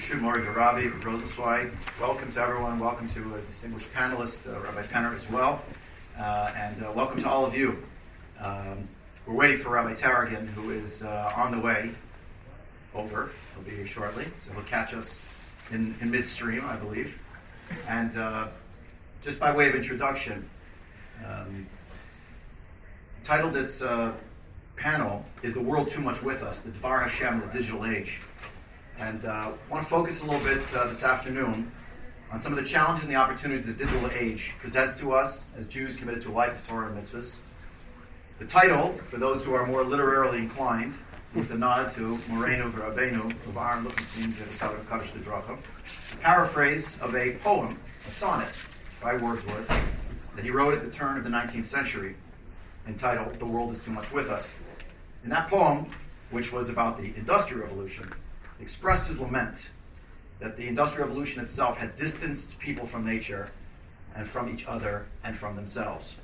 Rashut Mori Varabi, Rosenzweig. Welcome to everyone. Welcome to a distinguished panelist, Rabbi Penner as well. And welcome to all of you. We're waiting for Rabbi Taragin, who is on the way over. He'll be here shortly, so he'll catch us in midstream, I believe. And just by way of introduction, titled this panel is "The World Too Much With Us: The Dvar Hashem in the Digital Age." And I want to focus a little bit this afternoon on some of the challenges and the opportunities the digital age presents to us as Jews committed to a life of Torah and mitzvahs. The title, for those who are more literarily inclined, is a nod to Morenu V'Rabbeinu, Rav Aaron Lichtenstein Zechatzadok HaKadosh L'Dracha, a paraphrase of a poem, a sonnet, by Wordsworth, that he wrote at the turn of the 19th century, entitled "The World is Too Much With Us." In that poem, which was about the Industrial Revolution, he expressed his lament that the Industrial Revolution itself had distanced people from nature and from each other and from themselves.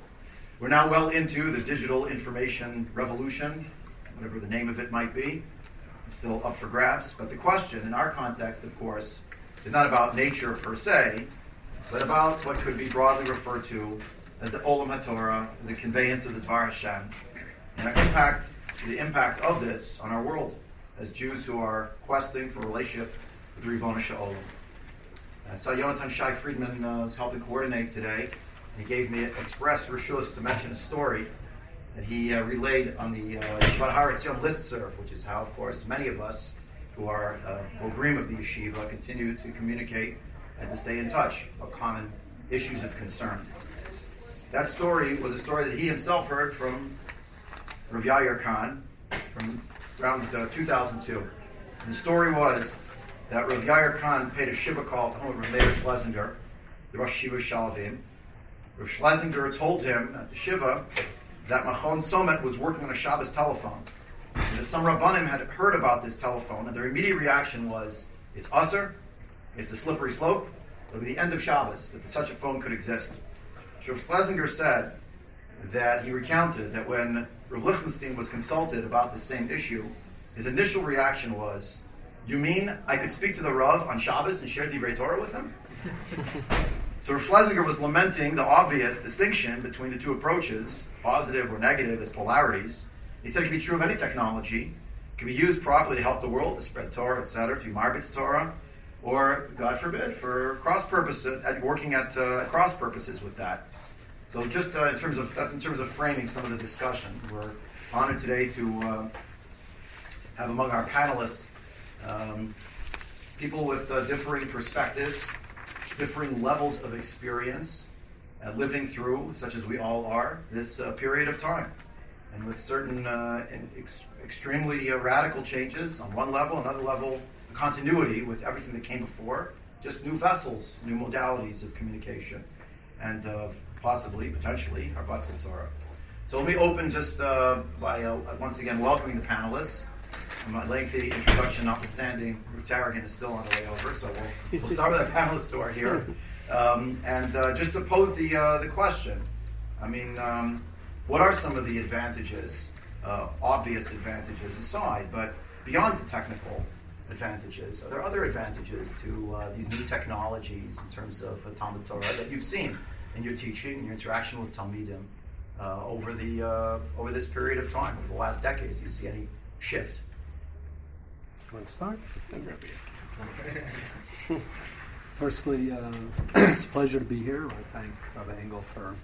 We're now well into the digital information revolution, whatever the name of it might be. It's still up for grabs, but the question in our context, of course, is not about nature per se, but about what could be broadly referred to as the Olam HaTorah, the conveyance of the Dvar Hashem, and the impact of this on our world as Jews who are questing for a relationship with Rivona Sha'olam. So Yonatan Shai Friedman was helping coordinate today. He gave me express reshus to mention a story that he relayed on the Yeshivat Har Etzion listserv, which is how, of course, many of us who are Bogrim of the yeshiva continue to communicate and to stay in touch about common issues of concern. That story was a story that he himself heard from Rav Yair Khan from around 2002. And the story was that Rav Yair Khan paid a shiva call to home of Rav Meir Schlesinger, the Rosh Yeshiva Shalavim. Rav Schlesinger told him at the shiva that Machon Somet was working on a Shabbos telephone. And that some Rabbanim had heard about this telephone, and their immediate reaction was, it's usser, it's a slippery slope, it'll be the end of Shabbos, that such a phone could exist. Rav Schlesinger said that he recounted that when Rav Lichtenstein was consulted about the same issue, his initial reaction was, you mean I could speak to the Rav on Shabbos and share Divrei Torah with him? So Rav Schlesinger was lamenting the obvious distinction between the two approaches, positive or negative as polarities. He said it could be true of any technology. It can be used properly to help the world, to spread Torah, etc., to be Margaret's Torah, or, God forbid, for cross purposes, working at cross purposes with that. So just in terms of framing some of the discussion. We're honored today to have among our panelists people with differing perspectives, differing levels of experience, living through, such as we all are, this period of time. And with certain extremely radical changes on one level, another level, continuity with everything that came before, just new vessels, new modalities of communication, and possibly, potentially, our Batz Torah. So let me open just by once again welcoming the panelists. My lengthy introduction notwithstanding, Rav Taragin is still on the way over, so we'll start with our panelists who are here. And just to pose the question, I mean, what are some of the advantages, obvious advantages aside, but beyond the technical advantages, are there other advantages to these new technologies in terms of Talmud Torah that you've seen in your teaching and your interaction with Talmidim over this period of time, over the last decades? Do you see any shift? You want to start? Firstly, it's a pleasure to be here. I thank Rabbi Engel for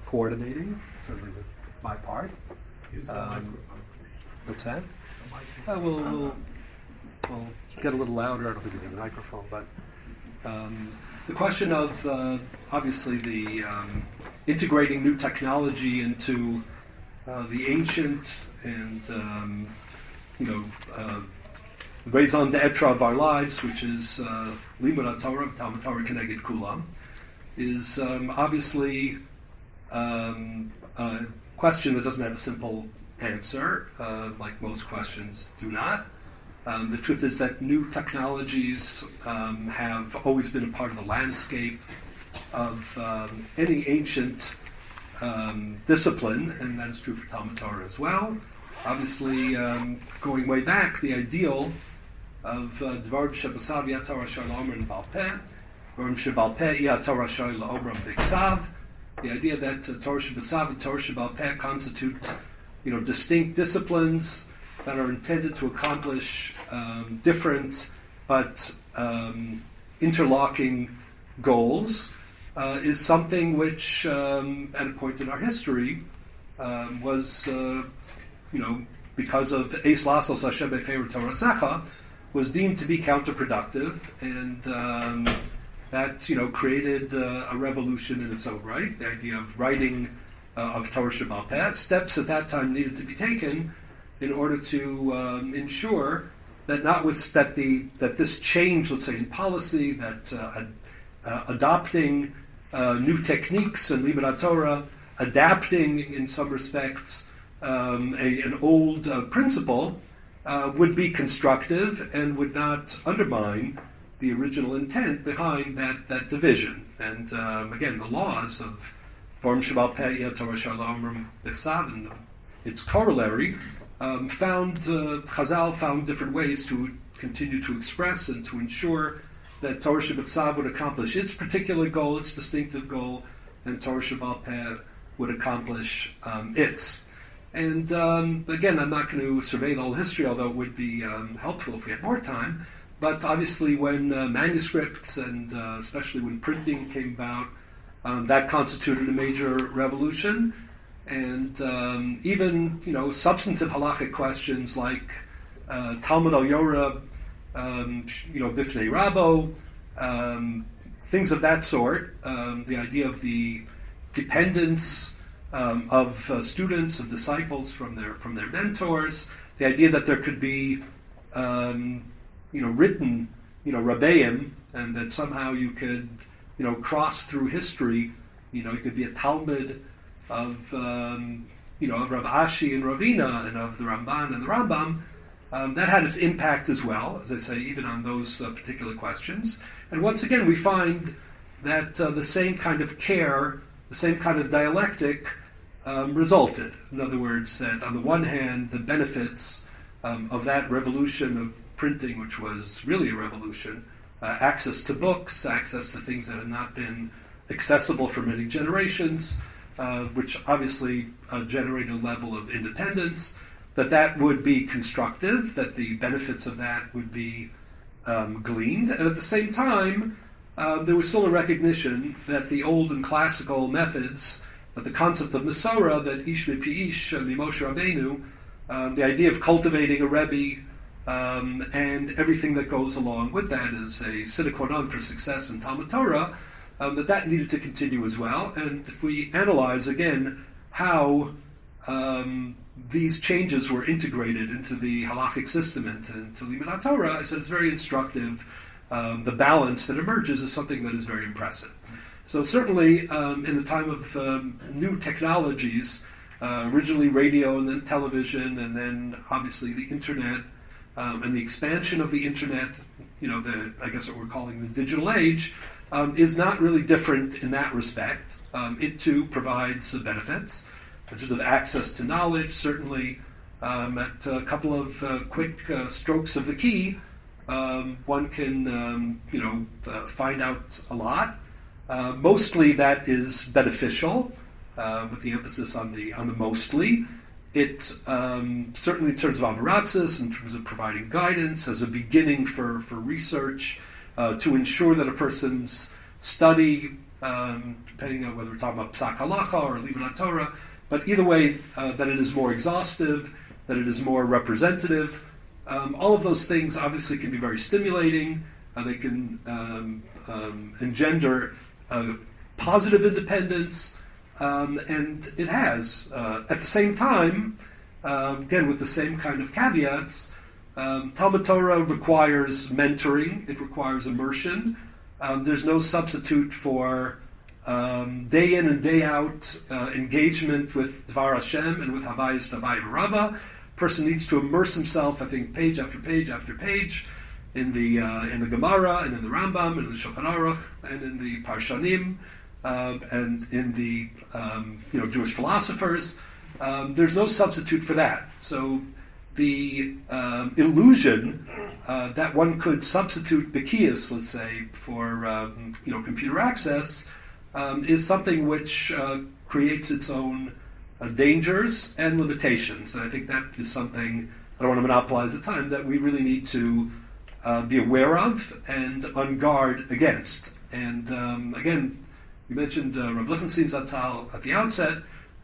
coordinating, certainly with my part. What's that? We'll get a little louder. I don't think we need a microphone, but the question of obviously the integrating new technology into the ancient and raison d'etre of our lives, which is Limud Torah, Talmud Torah Keneged Kulam, is obviously a question that doesn't have a simple answer, like most questions do not. The truth is that new technologies have always been a part of the landscape of any ancient discipline, and that's true for Talmud Torah as well. Obviously, going way back, the ideal of Dvarim Shebesav Yeh Torah Shel Omrim Bal Peh, Dvarim Shebal Peh Yeh Torah Shel Omrim Biksav. The idea that Torah Shebesav and Torah Shebal Peh constitute, distinct disciplines that are intended to accomplish different but interlocking goals is something which, at a point in our history, was, because of Eis Lasos Hashem Be'Feir Torasecha, was deemed to be counterproductive, and that created a revolution in its own right. The idea of writing of Torah Shebal Peh. Steps at that time needed to be taken in order to ensure that that this change, let's say, in policy, that adopting new techniques and Limud Torah, adapting in some respects an old principle, would be constructive and would not undermine the original intent behind that division. And again, the laws of Dvarim Shebal Peh Yeh Torah Shel Omrim Biksav and its corollary Chazal found different ways to continue to express and to ensure that Torah Shebiksav would accomplish its particular goal, its distinctive goal, and Torah Shebal Peh would accomplish its. And again, I'm not going to survey the whole history, although it would be helpful if we had more time. But obviously, when manuscripts and especially when printing came about, that constituted a major revolution. And even substantive halachic questions like Talmud al Yorah, Bifnei Rabo, things of that sort. The idea of the dependence of students, of disciples from their mentors. The idea that there could be written rabbeim, and that somehow you could cross through history. It could be a Talmud of Rav Ashi and Ravina, and of the Ramban and the Rambam. That had its impact as well, as I say, even on those particular questions. And once again, we find that the same kind of care, the same kind of dialectic resulted. In other words, that on the one hand, the benefits of that revolution of printing, which was really a revolution, access to books, access to things that had not been accessible for many generations, which obviously generated a level of independence, that would be constructive, that the benefits of that would be gleaned, and at the same time, there was still a recognition that the old and classical methods, that the concept of Masorah, that Ish Mipi Ish, Mimoshe Rabbeinu, the idea of cultivating a Rebbe, and everything that goes along with that is a sine qua non for success in Talmud Torah, that needed to continue as well. And if we analyze again how these changes were integrated into the halachic system and into Limud Torah, I said it's very instructive. The balance that emerges is something that is very impressive. So certainly in the time of new technologies, originally radio and then television and then obviously the internet, and the expansion of the internet, I guess what we're calling the digital age, is not really different in that respect. It too provides benefits in terms of access to knowledge. Certainly, at a couple of quick strokes of the key, one can find out a lot. Mostly that is beneficial, with the emphasis on the mostly. It certainly in terms of amaratzis, in terms of providing guidance as a beginning for research, to ensure that a person's study, depending on whether we're talking about Psak Halacha or Limud Torah, but either way, that it is more exhaustive, that it is more representative. All of those things obviously can be very stimulating. They can engender positive independence, and it has. At the same time, again with the same kind of caveats, Talmud Torah requires mentoring, it requires immersion. There's no substitute for day in and day out engagement with Dvar Hashem and with Havayis Tavai Rava. Person needs to immerse himself, I think, page after page after page in the Gemara and in the Rambam and in the Shulchan Aruch and in the Parshanim and in the Jewish philosophers. There's no substitute for that. So the illusion that one could substitute Bikiyas, let's say, for computer access is something which creates its own dangers and limitations. And I think that is something, I don't want to monopolize the time, that we really need to be aware of and on guard against. And again, you mentioned Rav Lichtenstein Zatzal at the outset,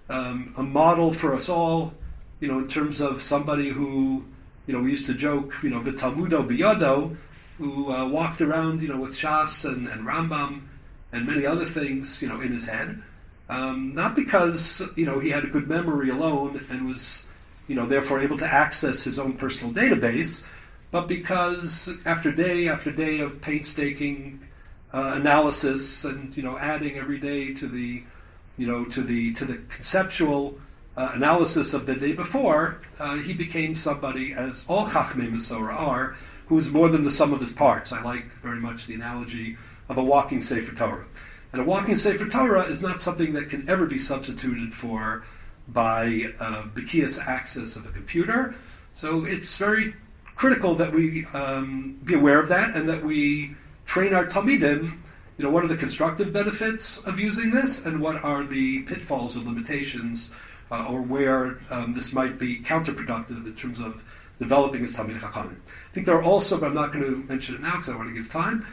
a model for us all, in terms of somebody who, we used to joke, v'talmudo biyado, who walked around, with Shas and Rambam and many other things, in his head. Not because, he had a good memory alone and was, therefore able to access his own personal database, but because after day of painstaking analysis and, adding every day to the conceptual analysis of the day before, he became somebody, as all Chachmei Masorah are, who is more than the sum of his parts. I like very much the analogy of a walking Sefer Torah. And a walking Sefer Torah is not something that can ever be substituted for by Bikiyas access of a computer. So it's very critical that we be aware of that and that we train our Talmidim, what are the constructive benefits of using this and what are the pitfalls and limitations or where this might be counterproductive in terms of developing as Talmid Chachamim. I think there are also, but I'm not going to mention it now because I want to give time,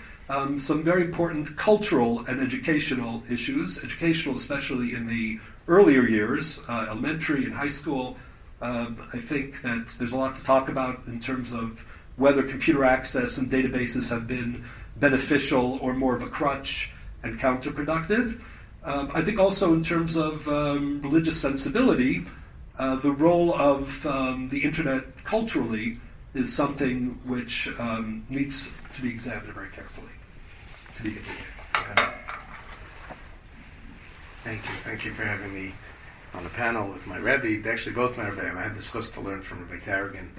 some very important cultural and educational issues, educational especially in the earlier years, elementary and high school. I think that there's a lot to talk about in terms of whether computer access and databases have been beneficial or more of a crutch and counterproductive. I think also in terms of religious sensibility, the role of the internet culturally is something which needs to be examined very carefully. To be continued. Thank you for having me on the panel with my Rebbe. Actually, both my Rebbe. I had the chus to learn from Rebbe Tarragon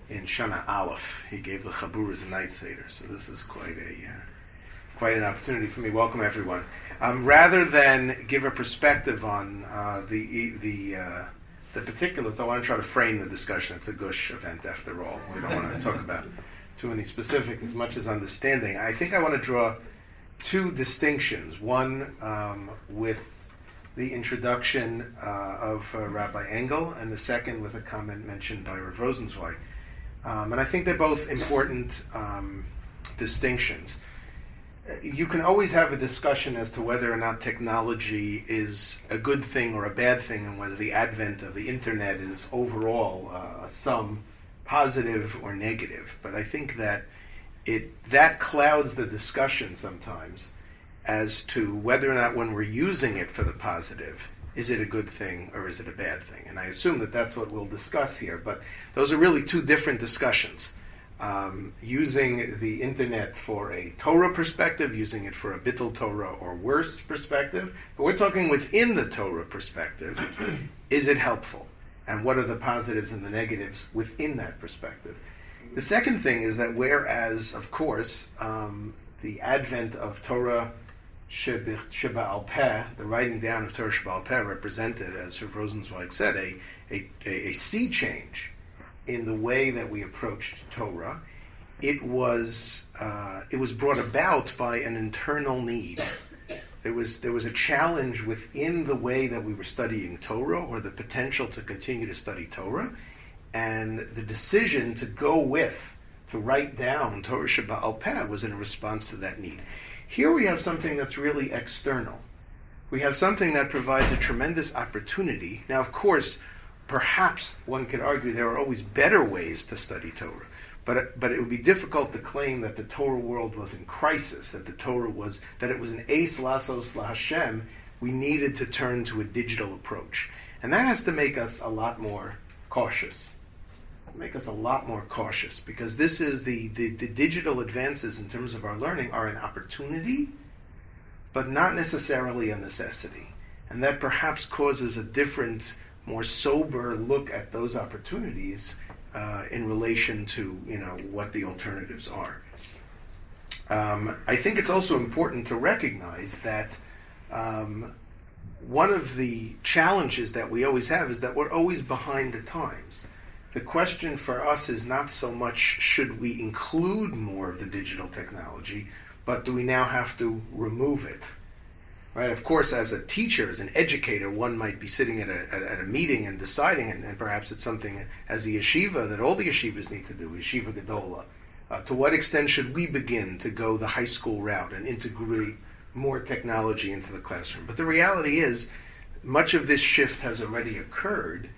in Shana Aleph. He gave the Chabur as a night seder, so this is quite an opportunity for me. Welcome, everyone. Rather than give a perspective on the particulars, I want to try to frame the discussion. It's a gush event, after all. We don't want to talk about too many specifics as much as understanding. I think I want to draw two distinctions. One with the introduction of Rabbi Engel, and the second with a comment mentioned by Rav Rosenzweig. And I think they're both important distinctions. You can always have a discussion as to whether or not technology is a good thing or a bad thing, and whether the advent of the internet is overall some positive or negative. But I think that that clouds the discussion sometimes as to whether or not, when we're using it for the positive, is it a good thing or is it a bad thing? And I assume that that's what we'll discuss here. But those are really two different discussions. Using the internet for a Torah perspective, using it for a Bittul Torah or worse perspective. But we're talking within the Torah perspective. Is it helpful? And what are the positives and the negatives within that perspective? The second thing is that whereas, of course, the advent of Torah Sheba'al Peh, the writing down of Torah Sheba'al Peh, represented, as Rav Rosenzweig said, a sea change in the way that we approached Torah. It was brought about by an internal need. There was a challenge within the way that we were studying Torah, or the potential to continue to study Torah, and the decision to write down Torah Sheba'al Peh was in response to that need. Here we have something that's really external. We have something that provides a tremendous opportunity. Now, of course, perhaps one could argue there are always better ways to study Torah, but it would be difficult to claim that the Torah world was in crisis, that it was an eis lasos laHashem. We needed to turn to a digital approach, and that has to make us a lot more cautious. Because this is the digital advances in terms of our learning are an opportunity, but not necessarily a necessity, and that perhaps causes a different, more sober look at those opportunities in relation to what the alternatives are. I think it's also important to recognize that one of the challenges that we always have is that we're always behind the times. The question for us is not so much should we include more of the digital technology, but do we now have to remove it? Right? Of course, as a teacher, as an educator, one might be sitting at a meeting and deciding, and perhaps it's something as a yeshiva that all the yeshivas need to do, yeshiva gedola. To what extent should we begin to go the high school route and integrate more technology into the classroom? But the reality is, much of this shift has already occurred,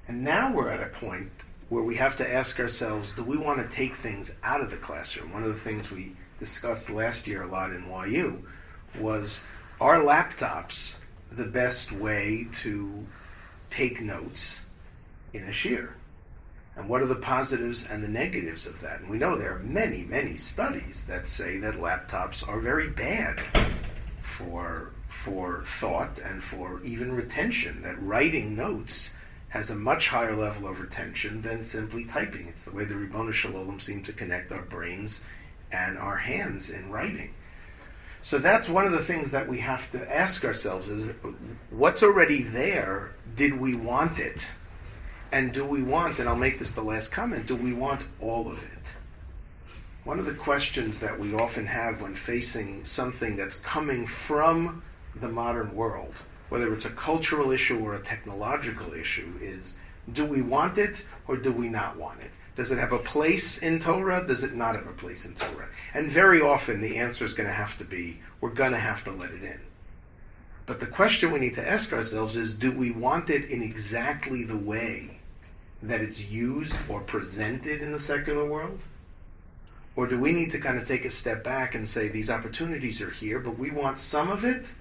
and now we're at a point where we have to ask ourselves, do we want to take things out of the classroom? One of the things we discussed last year a lot in YU was, are laptops the best way to take notes in a shiur? And what are the positives and the negatives of that? And we know there are many, many studies that say that laptops are very bad for thought and for even retention, that writing notes has a much higher level of retention than simply typing. It's the way the Ribono Shel Olam seem to connect our brains and our hands in writing. So that's one of the things that we have to ask ourselves is, what's already there, did we want it? And do we want, and I'll make this the last comment, do we want all of it? One of the questions that we often have when facing something that's coming from the modern world, whether it's a cultural issue or a technological issue, is, do we want it or do we not want it? Does it have a place in Torah? Does it not have a place in Torah? And very often the answer is going to have to be, we're going to have to let it in. But the question we need to ask ourselves is, do we want it in exactly the way that it's used or presented in the secular world? Or do we need to kind of take a step back and say, these opportunities are here, but we want some of it,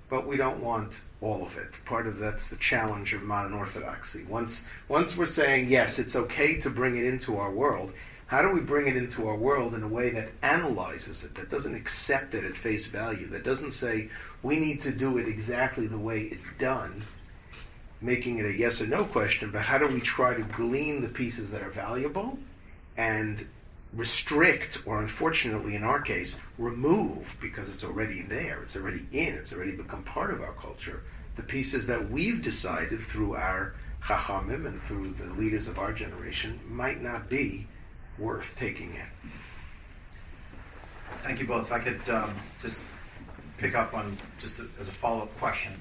but we don't want all of it. Part of that's the challenge of modern orthodoxy. Once we're saying, yes, it's okay to bring it into our world, how do we bring it into our world in a way that analyzes it, that doesn't accept it at face value, that doesn't say, we need to do it exactly the way it's done, making it a yes or no question, but how do we try to glean the pieces that are valuable and restrict, or unfortunately in our case, remove, because it's already there, it's already in, it's already become part of our culture, the pieces that we've decided through our chachamim and through the leaders of our generation might not be worth taking in. Thank you both. If I could just pick up on, just as a follow-up question.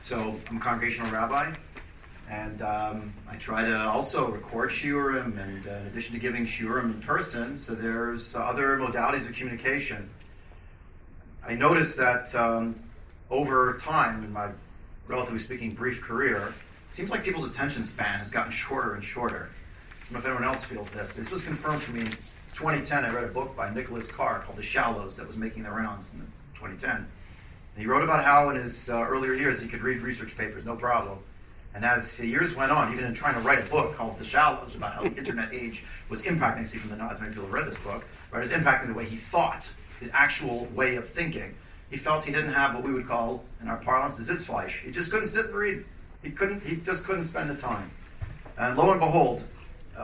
So I'm a congregational rabbi, and I try to also record shiurim, and in addition to giving shiurim in person, so there's other modalities of communication. I noticed that over time, in my, relatively speaking, brief career, it seems like people's attention span has gotten shorter and shorter. I don't know if anyone else feels this. This was confirmed for me in 2010. I read a book by Nicholas Carr called The Shallows that was making the rounds in 2010. And he wrote about how in his earlier years he could read research papers, no problem. And as the years went on, even in trying to write a book called The Shallows about how the internet age was impacting, see from the nods, many people have read this book, right, it was impacting the way he thought, his actual way of thinking. He felt he didn't have what we would call, in our parlance, the Sitzfleisch. He just couldn't sit and read. He just couldn't spend the time. And lo and behold,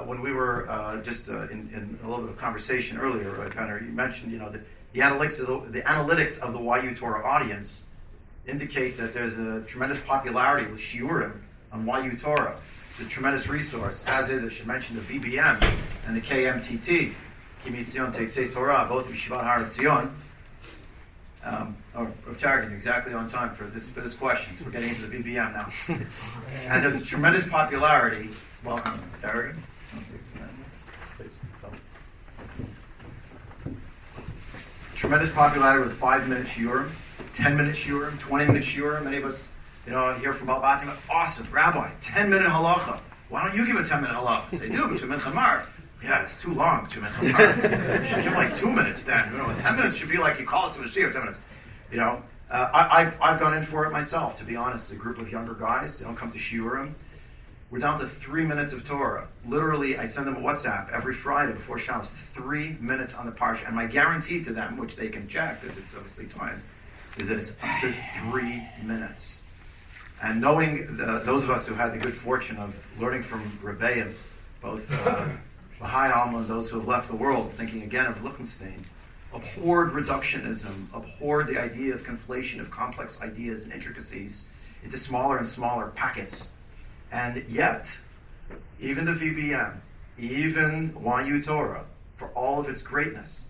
when we were in a little bit of conversation earlier, Penner, you mentioned, the analytics of the YU Torah audience indicate that there's a tremendous popularity with shiurim on YU Torah. It's a tremendous resource, as is, I should mention, the VBM and the KMTT, Kimi Tzion Teitzei Torah, both of Yeshivat Har Etzion. Target, exactly on time for this question. So we're getting into the VBM now. And there's a tremendous popularity. Welcome, Target. Tremendous popularity with 5-minute shiurim, 10-minute shiurim, 20-minute shiurim. Many of us, hear from Balbatim. Awesome, Rabbi, 10-minute halacha. Why don't you give a 10-minute halacha? Say, do, but 2 minute chamar. Yeah, it's too long, 2 minute chamar. You should give like 2 minutes then. 10 minutes should be like you call us to a shiur, 10 minutes. I've gone in for it myself, to be honest. A group of younger guys, they don't come to shiurim. We're down to 3 minutes of Torah. Literally, I send them a WhatsApp every Friday before Shabbos, 3 minutes on the parsha. And my guarantee to them, which they can check, because it's obviously time, is that it's under 3 minutes. And knowing those of us who had the good fortune of learning from Rebbeim, both Baha'i Alma and those who have left the world, thinking again of Lichtenstein, abhorred reductionism, abhorred the idea of conflation of complex ideas and intricacies into smaller and smaller packets. And yet, even the VBM, even YU Torah, for all of its greatness,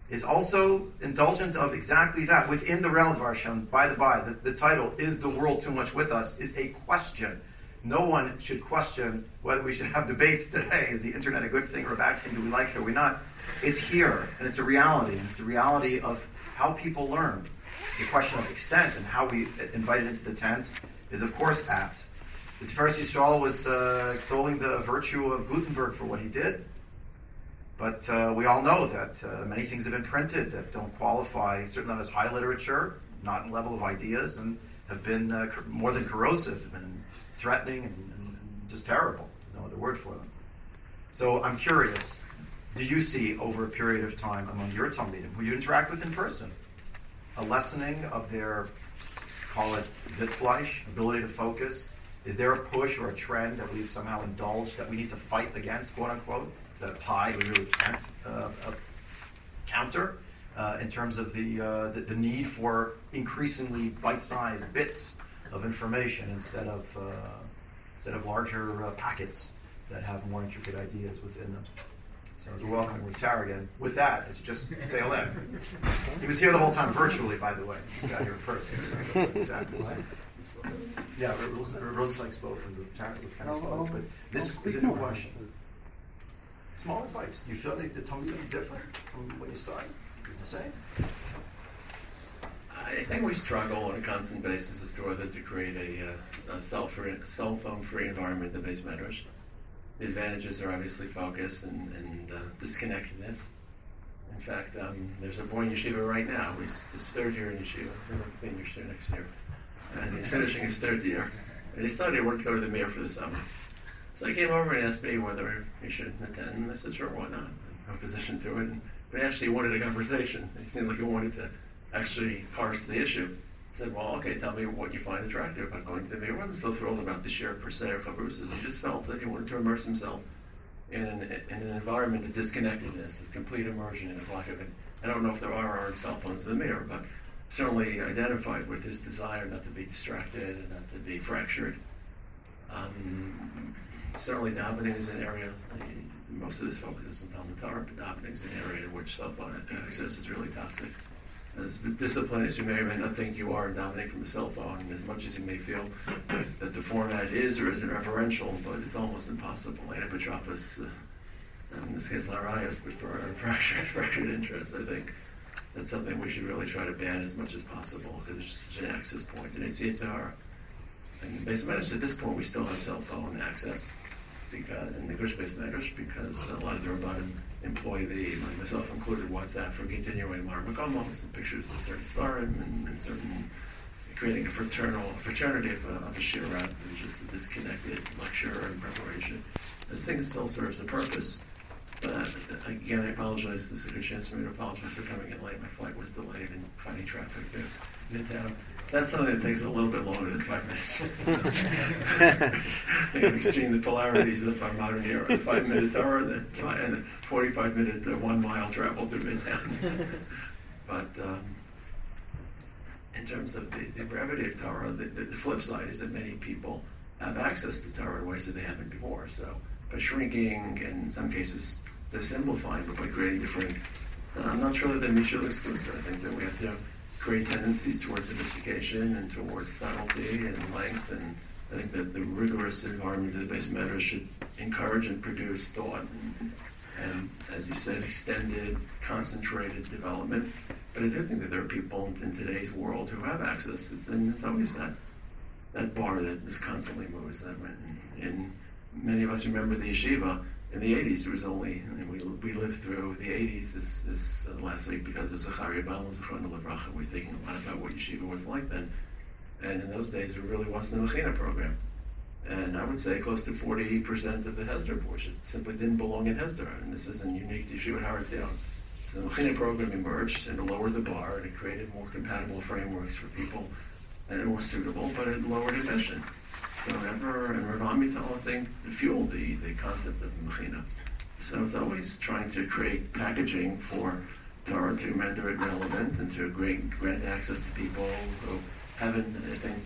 is also indulgent of exactly that within the realm of Hashem. By the by, the title, Is the World Too Much With Us, is a question. No one should question whether we should have debates today. Is the internet a good thing or a bad thing? Do we like it or we not? It's here, and it's a reality. And it's a reality of how people learn. The question of extent and how we invite it into the tent is, of course, apt. The Tiferes Yisrael was extolling the virtue of Gutenberg for what he did. But we all know that many things have been printed that don't qualify, certainly not as high literature, not in level of ideas, and have been more than corrosive, have been threatening and just terrible. There's no other word for them. So I'm curious, do you see over a period of time among your Talmidim, who you interact with in person, a lessening of their, call it Sitzfleisch, ability to focus? Is there a push or a trend that we've somehow indulged that we need to fight against, quote unquote? Is that a tide we really can't counter in terms of the need for increasingly bite-sized bits of information instead of larger packets that have more intricate ideas within them? So as we're welcoming with Tarragon, with that, as you just sail in. He was here the whole time virtually, by the way. He got here in person. So exactly the same. Yeah, Rosenstein spoke and Tarragon kind of spoke, but this is a new question. Small advice. Do you feel like the Talmud is different from when you started? The same? I think we struggle on a constant basis as to whether to create a cell phone-free environment in the Beis Medrash. The advantages are obviously focus and disconnectedness. In fact, there's a boy in yeshiva right now. He's his third year in yeshiva. He'll be in yeshiva next year. And he's finishing his third year. And he decided he wanted to go to the Mir for the summer. So he came over and asked me whether he should attend. And I said, sure, why not? I'm positioned through it. But actually, he wanted a conversation. He seemed like he wanted to actually parse the issue. I said, well, okay, tell me what you find attractive about going to the Mir. He wasn't so thrilled about the share per se or chavrusas. He just felt that he wanted to immerse himself in an environment of disconnectedness, of complete immersion in a lack of it. I don't know if there are or aren't cell phones in the Mir, but certainly identified with his desire not to be distracted and not to be fractured. Certainly davening is an area, most of this focus is on Talmud Torah, but davening is an area in which cell phone access is really toxic. As disciplined as you may or may not think you are in davening from a cell phone, as much as you may feel that the format is or isn't reverential, but it's almost impossible. Anapotropos, in this case Larias, but for fractured interest, I think that's something we should really try to ban as much as possible, because it's just such an access point. And it's Yitzhar. And Beis Medrash, at this point, we still have cell phone access in the Gush Beis Medrash, because a lot of the Rabbanim employ myself included, WhatsApp for continuing Marmakomos and pictures of certain Svarim and certain, creating a fraternity of a Shirah, which is the disconnected lecture and preparation. This thing still serves a purpose. But again, I apologize. This is a good chance for me to apologize for coming in late. My flight was delayed and finding traffic in Midtown. That's something that takes a little bit longer than 5 minutes. We've seen the polarities of our modern era: 5-minute hour and a 45-minute 1 mile travel through Midtown. But in terms of the brevity of Torah, the flip side is that many people have access to Torah in ways that they haven't before. So by shrinking, and in some cases, to simplifying, but by creating different, I'm not sure that they're mutually exclusive. I think that we have to create tendencies towards sophistication and towards subtlety and length, and I think that the rigorous environment of the Beis Medrash should encourage and produce thought and, as you said, extended, concentrated development. But I do think that there are people in today's world who have access, and it's always that bar that is constantly moves. And many of us remember the yeshiva in the 80s. There was only, we lived through the 80s this last week because of Zachariah Valon, Zechron Levracha. We're thinking a lot about what yeshiva was like then. And in those days, there really wasn't a Mechina program. And I would say close to 40% of the Hesder board just simply didn't belong in Hesder. And this isn't unique to Yeshiva Har Etzion. So the Mechina program emerged and it lowered the bar and it created more compatible frameworks for people and more suitable, but it lowered ambition. So and Rav Amital, I think, fueled the concept of the Mechina. So it's always trying to create packaging for Torah to render it relevant and to grant access to people who haven't, I think,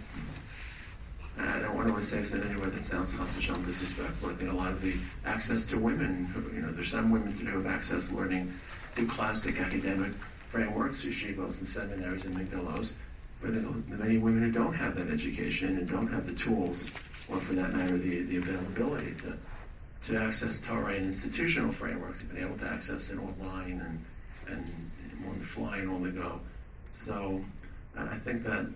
I don't want to say this in any way that sounds chas v'shalom disrespectful. I think a lot of the access to women, there's some women today who have access to learning through classic academic frameworks, yeshivos and seminaries and migdalos, but there are many women who don't have that education and don't have the tools, or for that matter, the availability to access Torah in institutional frameworks, to be able to access it online and on the fly and on the go. So I think that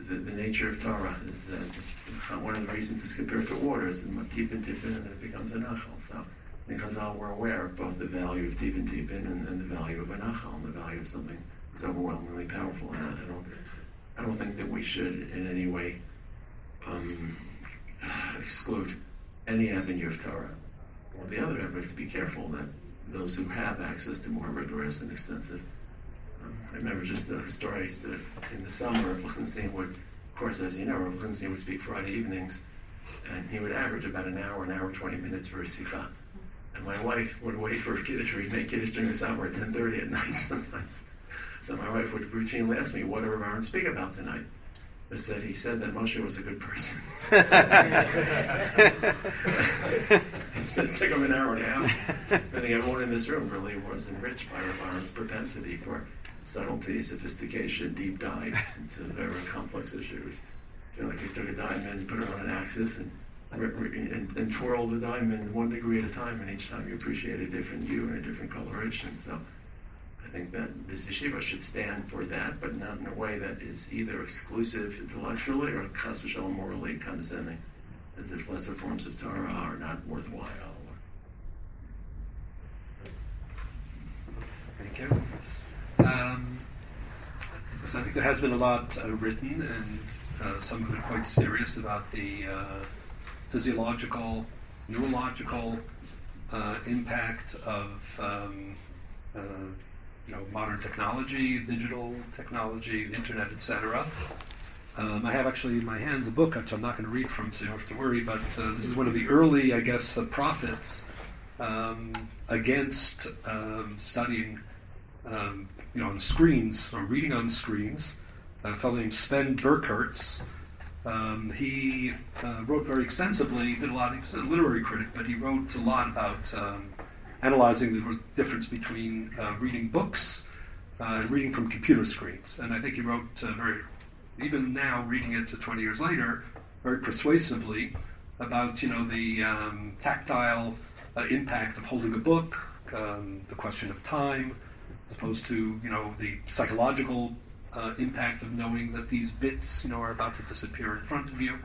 the nature of Torah is that it's one of the reasons it's compared to water. It's tipin, and then it becomes a nachal. So because we're aware of both the value of tipin and the value of a nachal, and the value of something that's overwhelmingly powerful. And I don't think that we should in any way exclude any avenue of Torah. On the other hand, we have to be careful that those who have access to more rigorous and extensive. I remember just a story that in the summer, Rav Lichtenstein would, of course, as you know, Rav Lichtenstein would speak Friday evenings, and he would average about an hour 20 minutes for a sikha. And my wife would wait for Kiddush, or he'd make Kiddush during the summer at 10:30 at night sometimes. So my wife would routinely ask me, what did Rav Aaron speak about tonight? I said, he said that Moshe was a good person. He said, it took him an hour and a half. I think everyone in this room really was enriched by Rav Aaron's propensity for subtlety, sophistication, deep dives into very complex issues. I feel like he took a diamond, put it on an axis, and twirled the diamond 1 degree at a time, and each time you appreciate a different hue and a different coloration. So I think that this yeshiva should stand for that, but not in a way that is either exclusive intellectually or chas v'shalom morally condescending, as if lesser forms of Torah are not worthwhile. Thank you. So I think there has been a lot written, and some of it quite serious about the physiological, neurological impact of modern technology, digital technology, the internet, etc. I have actually in my hands a book which I'm not going to read from, so you don't have to worry. But this is one of the early, I guess, prophets against studying. On screens, or reading on screens, a fellow named Sven Burkhartz. He wrote very extensively, did a lot, he was a literary critic, but he wrote a lot about analyzing the difference between reading books and reading from computer screens. And I think he wrote even now, reading it 20 years later, very persuasively about, the tactile impact of holding a book, the question of time, as opposed to, the psychological impact of knowing that these bits, are about to disappear in front of you.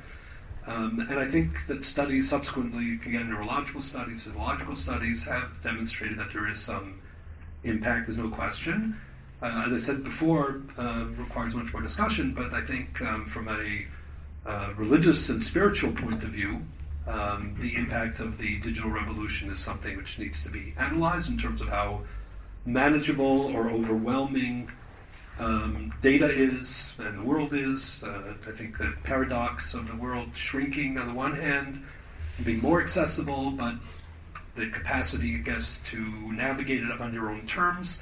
And I think that studies subsequently, again, neurological studies, physiological studies, have demonstrated that there is some impact, there's no question. As I said before, requires much more discussion, but I think from a religious and spiritual point of view, the impact of the digital revolution is something which needs to be analyzed in terms of how manageable or overwhelming data is and the world is. I think the paradox of the world shrinking on the one hand, being more accessible, but the capacity, I guess, to navigate it on your own terms,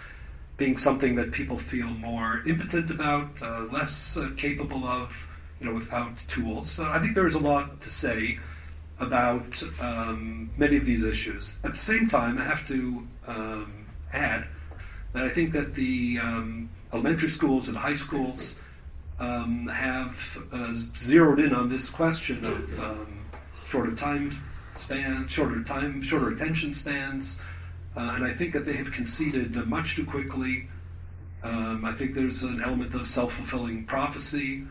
being something that people feel more impotent about, less capable of, without tools. So I think there's a lot to say about many of these issues. At the same time, I have to add that I think that the elementary schools and high schools have zeroed in on this question of shorter attention spans, and I think that they have conceded much too quickly. I think there's an element of self-fulfilling prophecy.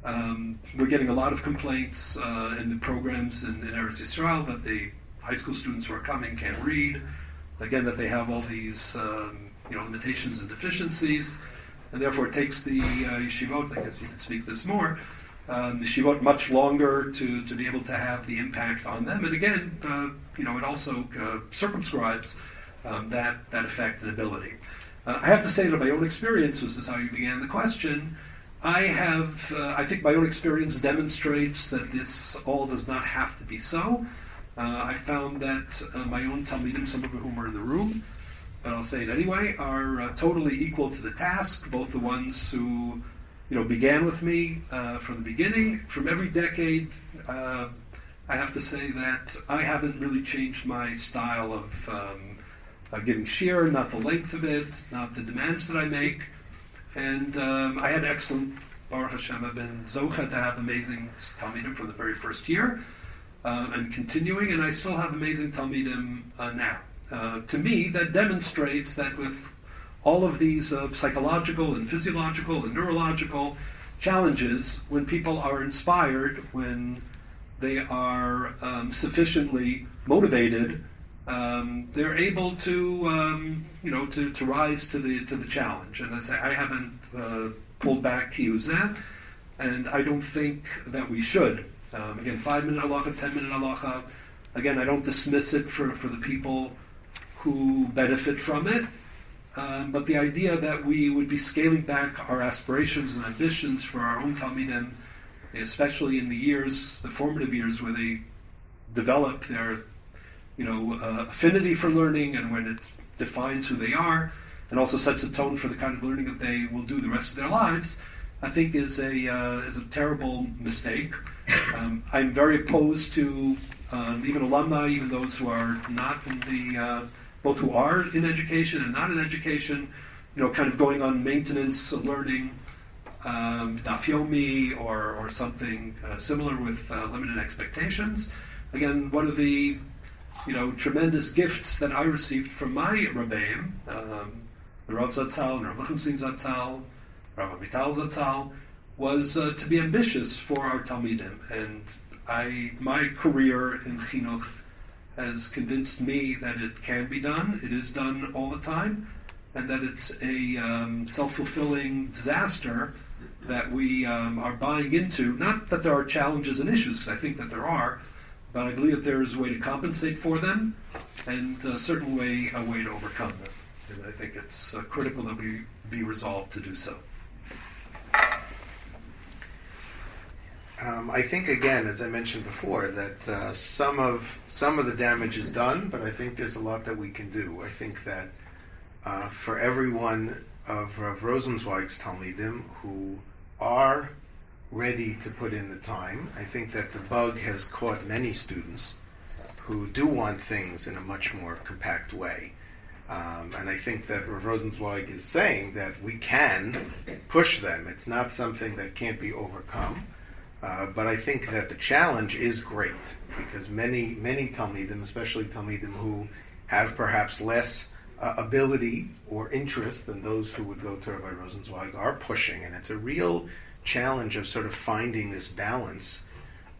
We're getting a lot of complaints in the programs in Eretz Yisrael that the high school students who are coming can't read. Again, that they have all these limitations and deficiencies, and therefore it takes the yeshivot, I guess you could speak this more, the yeshivot much longer to be able to have the impact on them. And again, it also circumscribes that effect and ability. I have to say that my own experience, this is how you began the question, I think my own experience demonstrates that this all does not have to be so. I found that my own Talmidim, some of whom are in the room, but I'll say it anyway, are totally equal to the task, both the ones who began with me from the beginning. From every decade, I have to say that I haven't really changed my style of giving shiur, not the length of it, not the demands that I make. And I had excellent, Baruch Hashem, I've been zocha to have amazing Talmidim from the very first year, and continuing, and I still have amazing Talmidim now. To me, that demonstrates that with all of these psychological and physiological and neurological challenges, when people are inspired, when they are sufficiently motivated, they're able to to rise to the challenge. And as I haven't pulled back kiyuzeh, and I don't think that we should. Again, 5-minute halacha, 10-minute halacha. Again, I don't dismiss it for the people who benefit from it. But the idea that we would be scaling back our aspirations and ambitions for our own Talmidim, especially in the formative years where they develop their, affinity for learning, and when it defines who they are, and also sets a tone for the kind of learning that they will do the rest of their lives, I think is a terrible mistake. I'm very opposed to even alumni, even those who are not in the both who are in education and not in education, kind of going on maintenance learning, daf yomi or something similar with limited expectations. Again, one of the tremendous gifts that I received from my Rebbeim, the Rav Zatzal and Rav Lichtenstein Zatzal, Rav Avital Zatzal, was to be ambitious for our Talmidim. And my career in Chinuch has convinced me that it can be done, it is done all the time, and that it's a self-fulfilling disaster that we are buying into. Not that there are challenges and issues, because I think that there are, but I believe that there is a way to compensate for them, and certainly a way to overcome them. And I think it's critical that we be resolved to do so. I think, again, as I mentioned before, that some of the damage is done, but I think there's a lot that we can do. I think that for every one of Rosenzweig's Talmidim who are ready to put in the time, I think that the bug has caught many students who do want things in a much more compact way. And I think that Rav Rosenzweig is saying that we can push them. It's not something that can't be overcome. But I think that the challenge is great, because many Talmidim, especially Talmidim who have perhaps less ability or interest than those who would go to Rabbi Rosenzweig, are pushing, and it's a real challenge of sort of finding this balance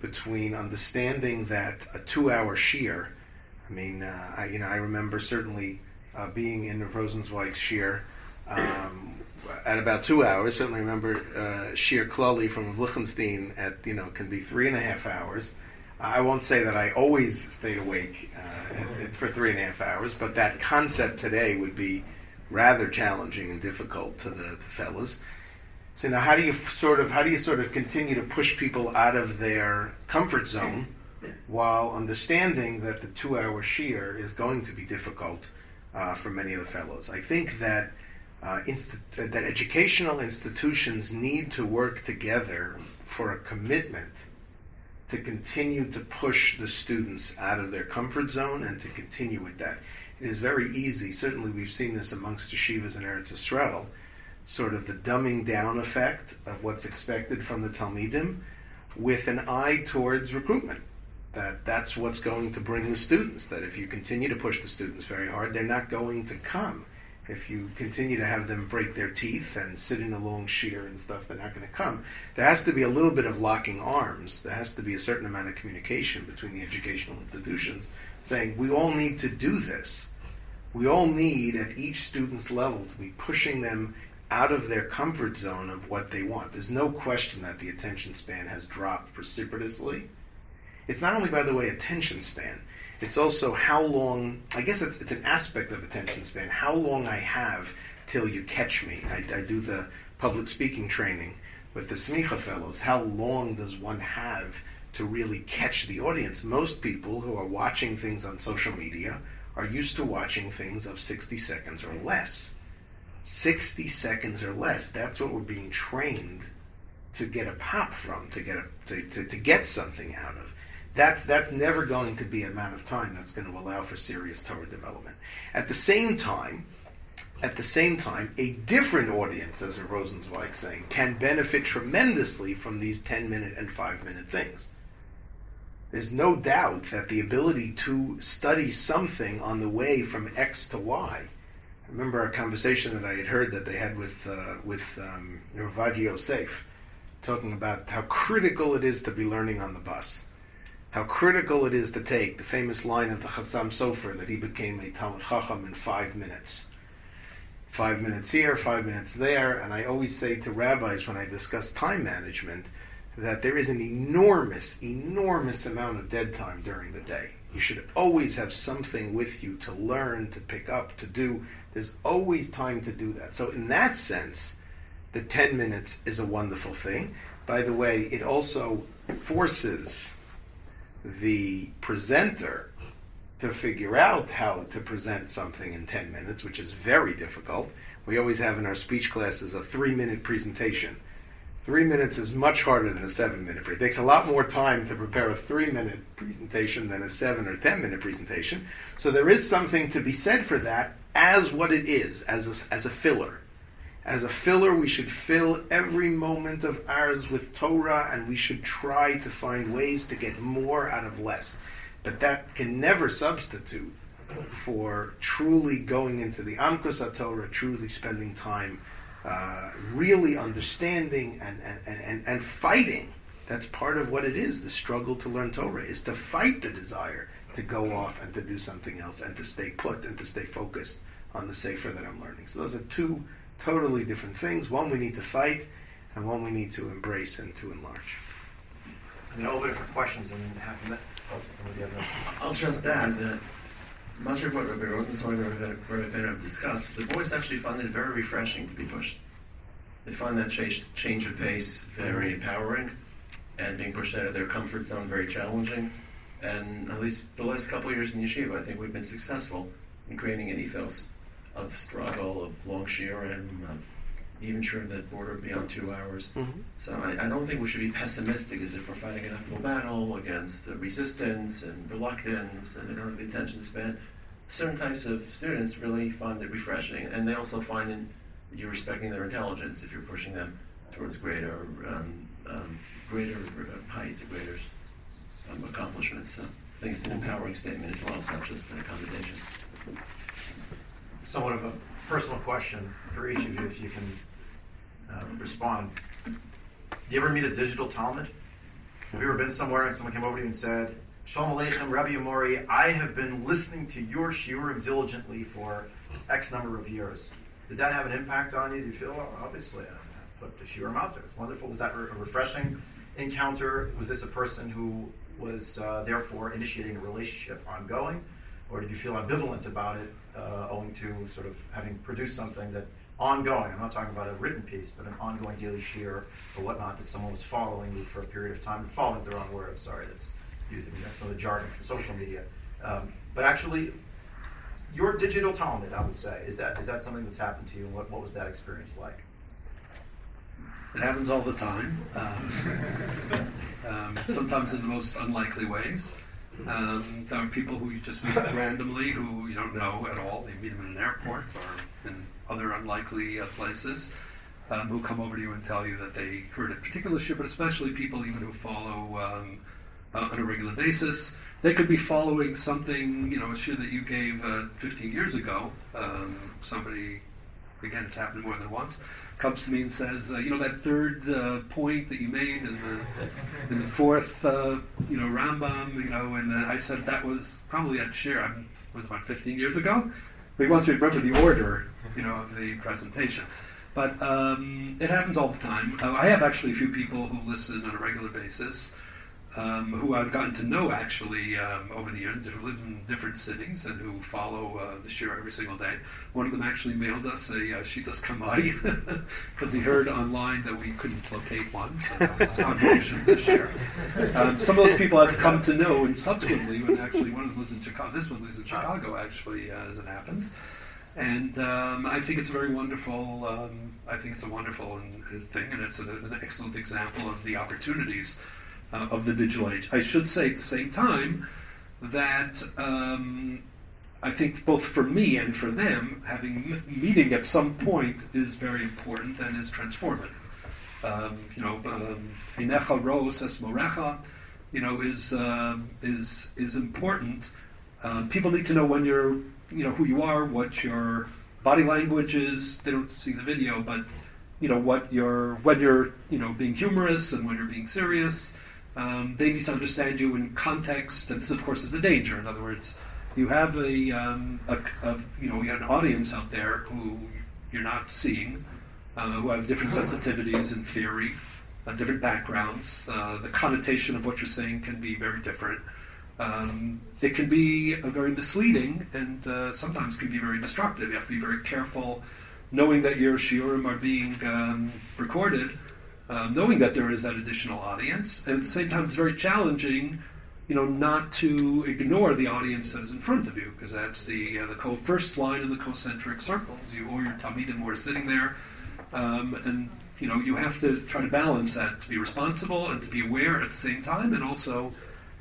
between understanding that a 2-hour shiur, I remember certainly being in Rav Rosenzweig's shiur at about 2 hours. Certainly remember shiur klali from Rav Lichtenstein at can be 3.5 hours. I won't say that I always stayed awake for 3.5 hours, but that concept today would be rather challenging and difficult to the fellows. So now, how do you sort of continue to push people out of their comfort zone while understanding that the 2-hour shiur is going to be difficult for many of the fellows? I think that that educational institutions need to work together for a commitment to continue to push the students out of their comfort zone and to continue with that. It is very easy, certainly we've seen this amongst yeshivas in Eretz Yisrael, sort of the dumbing down effect of what's expected from the Talmidim with an eye towards recruitment. That's what's going to bring the students, that if you continue to push the students very hard, they're not going to come. If you continue to have them break their teeth and sit in a long shiur and stuff, they're not going to come. There has to be a little bit of locking arms. There has to be a certain amount of communication between the educational institutions saying, we all need to do this. We all need, at each student's level, to be pushing them out of their comfort zone of what they want. There's no question that the attention span has dropped precipitously. It's not only, by the way, attention span. It's also how long, I guess it's an aspect of attention span, how long I have till you catch me. I do the public speaking training with the Smicha fellows. How long does one have to really catch the audience? Most people who are watching things on social media are used to watching things of 60 seconds or less. 60 seconds or less, that's what we're being trained to get a pop from, to get something out of. That's never going to be an amount of time that's going to allow for serious Torah development. At the same time, a different audience, as Rosenzweig saying, can benefit tremendously from these 10-minute and 5-minute things. There's no doubt that the ability to study something on the way from X to Y. I remember a conversation that I had heard that they had with Ravaji Yosef, talking about how critical it is to be learning on the bus. How critical it is to take the famous line of the Chassam Sofer that he became a Talmud Chacham in 5 minutes. 5 minutes here, 5 minutes there, and I always say to rabbis when I discuss time management that there is an enormous amount of dead time during the day. You should always have something with you to learn, to pick up, to do. There's always time to do that. So in that sense, the 10 minutes is a wonderful thing. By the way, it also forces the presenter to figure out how to present something in 10 minutes, which is very difficult. We always have in our speech classes a 3-minute presentation. 3 minutes is much harder than a 7-minute presentation. It takes a lot more time to prepare a 3-minute presentation than a 7 or 10-minute presentation. So there is something to be said for that as what it is, as a filler. As a filler, we should fill every moment of ours with Torah, and we should try to find ways to get more out of less. But that can never substitute for truly going into the Amkus HaTorah, truly spending time really understanding and fighting. That's part of what it is. The struggle to learn Torah is to fight the desire to go off and to do something else and to stay put and to stay focused on the Sefer that I'm learning. So those are two totally different things. One we need to fight, and one we need to embrace and to enlarge. I'm going to open it for questions in half a minute. Some of the other. I'll just add that much of what Rabbi Rosenzweig and Rabbi Ben have discussed, the boys actually found it very refreshing to be pushed. They find that change of pace very empowering, and being pushed out of their comfort zone very challenging. And at least the last couple of years in yeshiva, I think we've been successful in creating an ethos of struggle, of long shiurim, of even sure that border beyond 2 hours. Mm-hmm. So I don't think we should be pessimistic as if we're fighting an uphill battle against the resistance and reluctance and they don't have the attention span. Certain types of students really find it refreshing, and they also find in you're respecting their intelligence if you're pushing them towards greater heights, greater accomplishments. So I think it's an empowering statement as well. It's not just an accommodation. Somewhat of a personal question for each of you, if you can respond. Do you ever meet a digital Talmud? Have you ever been somewhere and someone came over to you and said, Shalom Aleichem, Rabbi Amori, I have been listening to your shiurim diligently for X number of years. Did that have an impact on you? Do you feel, well, obviously, I put the shiurim out there. It's wonderful. Was that a refreshing encounter? Was this a person who was therefore initiating a relationship ongoing? Or did you feel ambivalent about it, owing to sort of having produced something that ongoing, I'm not talking about a written piece, but an ongoing daily shiur or whatnot, that someone was following you for a period of time. Following is the wrong word, I'm sorry, that's some of the jargon from social media. But actually, your digital Talmud, I would say, is that something that's happened to you, and what was that experience like? It happens all the time, sometimes in the most unlikely ways. There are people who you just meet randomly who you don't know at all. You meet them in an airport or in other unlikely places, who come over to you and tell you that they heard a particular shiur, but especially people even who follow on a regular basis. They could be following something, a shiur that you gave 15 years ago. Somebody, again, it's happened more than once, comes to me and says, that third point that you made in the fourth, Rambam, and I said that was probably at shiur, it was about 15 years ago. But he wants me to remember the order, of the presentation. But it happens all the time. I have actually a few people who listen on a regular basis, who I've gotten to know actually over the years, who live in different cities and who follow the shiur every single day. One of them actually mailed us a Shitas Kamai because he heard online that we couldn't locate one, so that was his contribution to the shiur. Some of those people I've come to know, and subsequently, when actually one of them lives in Chicago, this one lives in Chicago actually, as it happens. And I think it's a very wonderful. I think it's a wonderful thing, and it's an excellent example of the opportunities of the digital age. I should say at the same time that I think both for me and for them, having meeting at some point is very important and is transformative. Inecha ros es morecha, is important. People need to know when you're, who you are, what your body language is. They don't see the video, but when you're being humorous and when you're being serious. They need to understand you in context, and this, of course, is the danger. In other words, you have you have an audience out there who you're not seeing, who have different sensitivities in theory, different backgrounds. The connotation of what you're saying can be very different. It can be very misleading, and sometimes can be very destructive. You have to be very careful, knowing that your shiurim are being recorded. Knowing that there is that additional audience, and at the same time it's very challenging, not to ignore the audience that is in front of you, because that's the first line in the concentric circles. You or your talmidim who are sitting there, and you have to try to balance that, to be responsible and to be aware at the same time, and also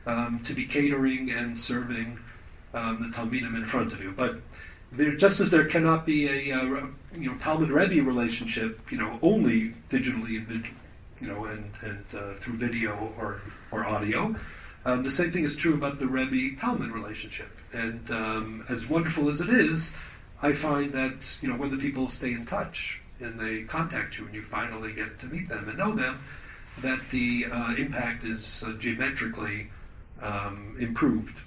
to be catering and serving the talmidim in front of you. But just as there cannot be a Talmud Rebbe relationship, only digitally and through video or audio, the same thing is true about the Rebbe Talmud relationship. And as wonderful as it is, I find that when the people stay in touch and they contact you and you finally get to meet them and know them, that the impact is geometrically improved.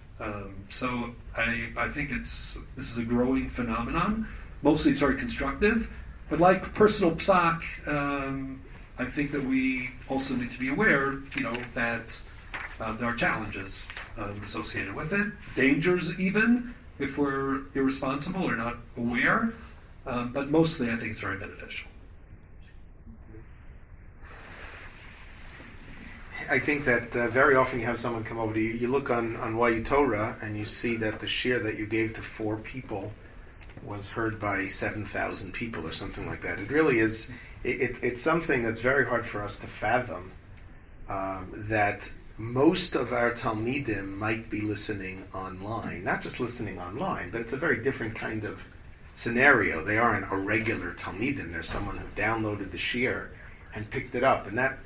So I think this is a growing phenomenon. Mostly it's very constructive, but like personal psak, I think that we also need to be aware, that there are challenges associated with it, dangers even, if we're irresponsible or not aware, but mostly I think it's very beneficial. I think that very often you have someone come over to you. You look on YU Torah and you see that the shir that you gave to 4 people was heard by 7,000 people or something like that. It really is. It's something that's very hard for us to fathom. That most of our talmidim might be listening online, not just listening online, but it's a very different kind of scenario. They aren't a regular talmidim. There's someone who downloaded the shir and picked it up, and that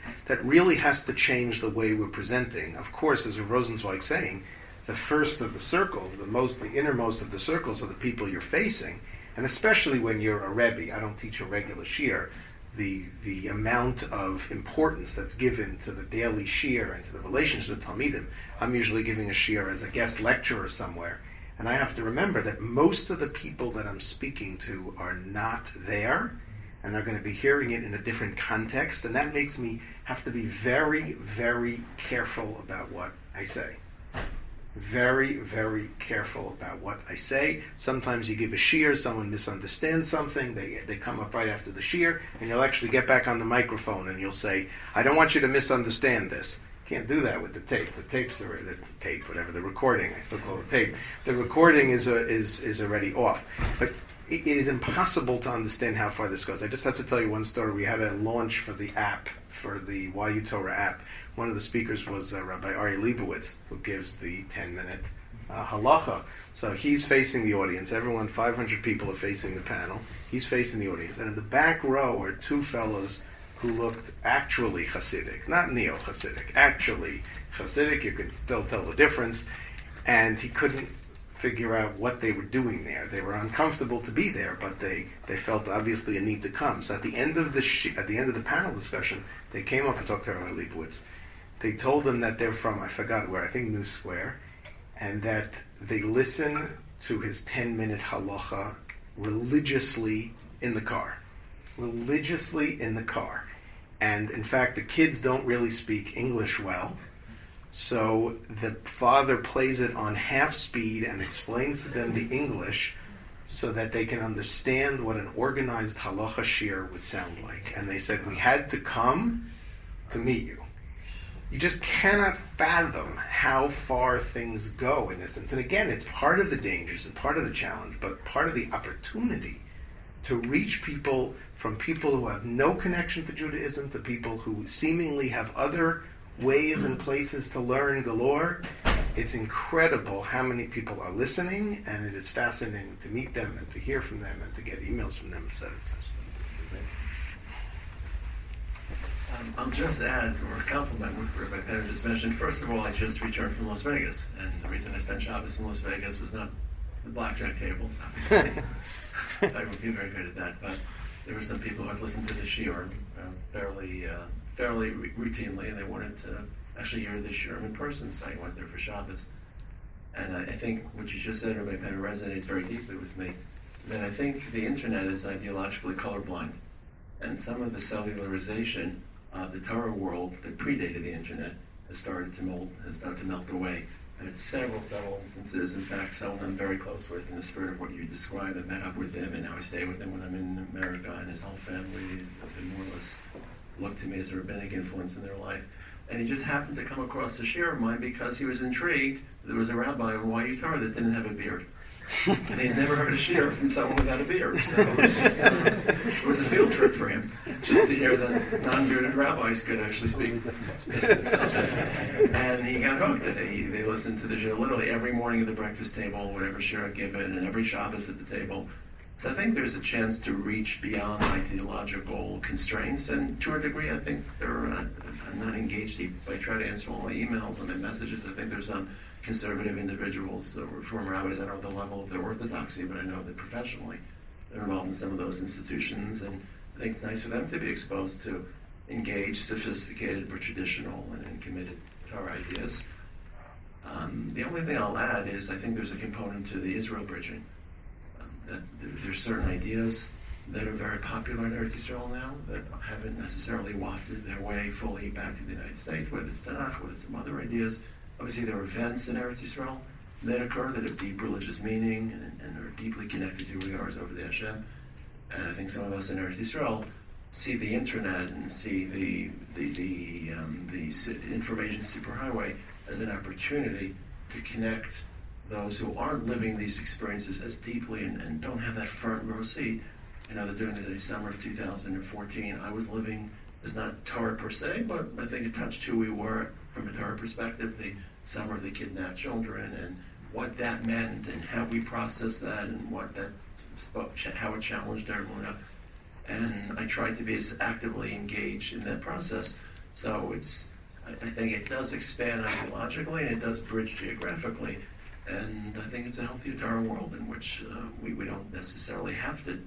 really has to change the way we're presenting. Of course, as Rav Rosenzweig saying, the first of the circles, the innermost of the circles are the people you're facing, and especially when you're a Rebbe. I don't teach a regular shir. The amount of importance that's given to the daily shir and to the relationship with Talmidim. I'm usually giving a shir as a guest lecturer somewhere, and I have to remember that most of the people that I'm speaking to are not there, and they're going to be hearing it in a different context, and that makes me have to be very, very careful about what I say. Very, very careful about what I say. Sometimes you give a shir, someone misunderstands something, they come up right after the shir, and you'll actually get back on the microphone and you'll say, I don't want you to misunderstand this. Can't do that with the tape. The recording, I still call it tape. The recording is already off. But it is impossible to understand how far this goes. I just have to tell you one story. We had a launch for the app, for the YU Torah app. One of the speakers was Rabbi Ari Leibowitz, who gives the 10-minute halacha. So he's facing the audience. 500 people are facing the panel. He's facing the audience. And in the back row are 2 fellows who looked actually Hasidic, not neo-Hasidic, actually Hasidic. You could still tell the difference. And he couldn't figure out what they were doing there. They were uncomfortable to be there, but they felt obviously a need to come. So at the end of the panel discussion, they came up and talked to Rabbi Leibowitz. They told them that they're from, I forgot where, I think New Square, and that they listen to his 10-minute halacha religiously in the car. Religiously in the car. And in fact, the kids don't really speak English well, so the father plays it on half speed and explains to them the English so that they can understand what an organized halacha shir would sound like. And they said, we had to come to meet you. you just cannot fathom how far things go in this sense. And again, it's part of the dangers and part of the challenge, but part of the opportunity to reach people, from people who have no connection to Judaism to people who seemingly have other ways and places to learn galore. It's incredible how many people are listening, and it is fascinating to meet them and to hear from them and to get emails from them, etc. I'll just add, or compliment what Rabbi Penner just mentioned. First of all, I just returned from Las Vegas, and the reason I spent Shabbos in Las Vegas was not the blackjack tables, obviously. I would be very good at that, but there were some people who had listened to the shiur fairly routinely, and they wanted to actually hear the shiur in person, so I went there for Shabbos. And I think what you just said, Rabbi Penner, resonates very deeply with me, that I think the internet is ideologically colorblind, and some of the cellularization of the Torah world that predated the internet has started to melt away. And it's several instances, in fact, someone I'm very close with, in the spirit of what you described. I met up with him, and now I stay with him when I'm in America, and his whole family more or less look to me as a rabbinic influence in their life. And he just happened to come across a shiur of mine because he was intrigued. There was a rabbi of YU Torah that didn't have a beard. And he had never heard a shiur from someone without a beard. So it was a field trip for him, just to hear that non-bearded rabbis could actually speak. And he got hooked. They listened to the shiur literally every morning at the breakfast table, whatever shiur given, and every Shabbos at the table. So I think there's a chance to reach beyond ideological constraints, and to a degree, I think I'm not engaged deep. I try to answer all my emails and my messages. I think there's some conservative individuals, Reform rabbis. I don't know the level of their orthodoxy, but I know that professionally they're involved in some of those institutions, and I think it's nice for them to be exposed to engaged, sophisticated, but traditional and committed Torah ideas. The only thing I'll add is I think there's a component to the Israel bridging. That there's certain ideas that are very popular in Eretz Yisrael now that haven't necessarily wafted their way fully back to the United States, whether it's Tanakh, whether it's some other ideas. Obviously, there are events in Eretz Yisrael that occur that have deep religious meaning and are deeply connected to who we are as over the Hashem. And I think some of us in Eretz Yisrael see the internet and see the information superhighway as an opportunity to connect those who aren't living these experiences as deeply and don't have that front row seat. You know, that during the summer of 2014, I was living as not Torah per se, but I think it touched who we were from a Torah perspective, the summer of the kidnapped children and what that meant and how we processed that and how it challenged everyone. And I tried to be as actively engaged in that process. So I think it does expand ideologically and it does bridge geographically. And I think it's a healthier Torah world in which we don't necessarily have to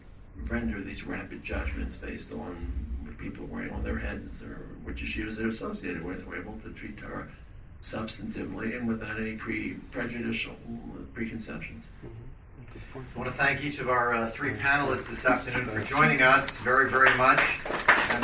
render these rapid judgments based on what people are wearing on their heads or which yeshivas they're associated with. We're able to treat Torah substantively and without any prejudicial preconceptions. I want to thank each of our three panelists this afternoon for joining us very, very much. And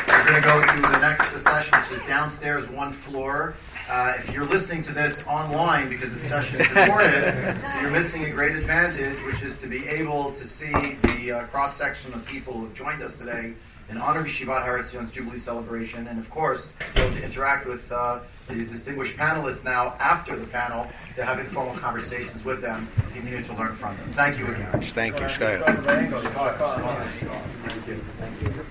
we're going to go to the next session, which is downstairs, one floor. If you're listening to this online, because the session is recorded, so you're missing a great advantage, which is to be able to see the cross-section of people who have joined us today in honor of Yeshivat Har Etzion's Jubilee celebration, and of course, be able to interact with these distinguished panelists now after the panel to have informal conversations with them, continue to learn from them. Thank you again. Thank you, Shkaya. Thank you.